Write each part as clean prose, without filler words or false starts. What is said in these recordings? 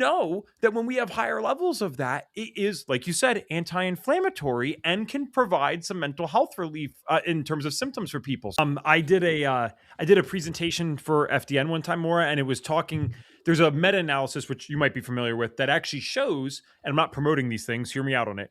know that when we have higher levels of that, it is, like you said, anti-inflammatory and can provide some mental health relief in terms of symptoms for people. I did a presentation for FDN one time, Maura, and it was talking. There's a meta-analysis which you might be familiar with that actually shows, and I'm not promoting these things. Hear me out on it.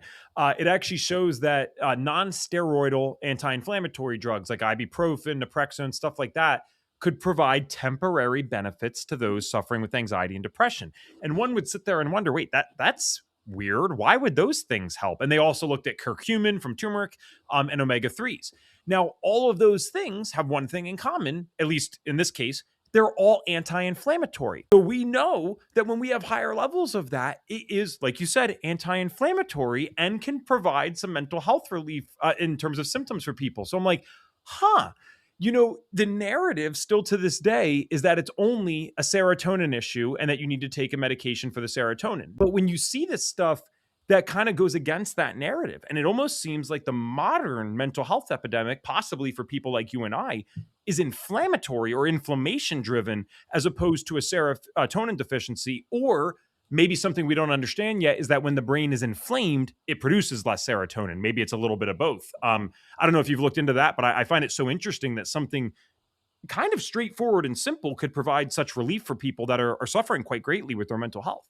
It actually shows that non-steroidal anti-inflammatory drugs like ibuprofen, naproxen, stuff like that could provide temporary benefits to those suffering with anxiety and depression. And one would sit there and wonder, wait, that's weird. Why would those things help? And they also looked at curcumin from turmeric and omega 3s. Now, all of those things have one thing in common, at least in this case, they're all anti inflammatory. So we know that when we have higher levels of that, it is, like you said, anti inflammatory and can provide some mental health relief in terms of symptoms for people. So I'm like, huh. The narrative still to this day is that it's only a serotonin issue and that you need to take a medication for the serotonin. But when you see this stuff, that kind of goes against that narrative. And it almost seems like the modern mental health epidemic, possibly for people like you and I, is inflammatory or inflammation driven as opposed to a serotonin deficiency. Or maybe something we don't understand yet is that when the brain is inflamed, it produces less serotonin. Maybe it's a little bit of both. I don't know if you've looked into that, but I find it so interesting that something kind of straightforward and simple could provide such relief for people that are suffering quite greatly with their mental health.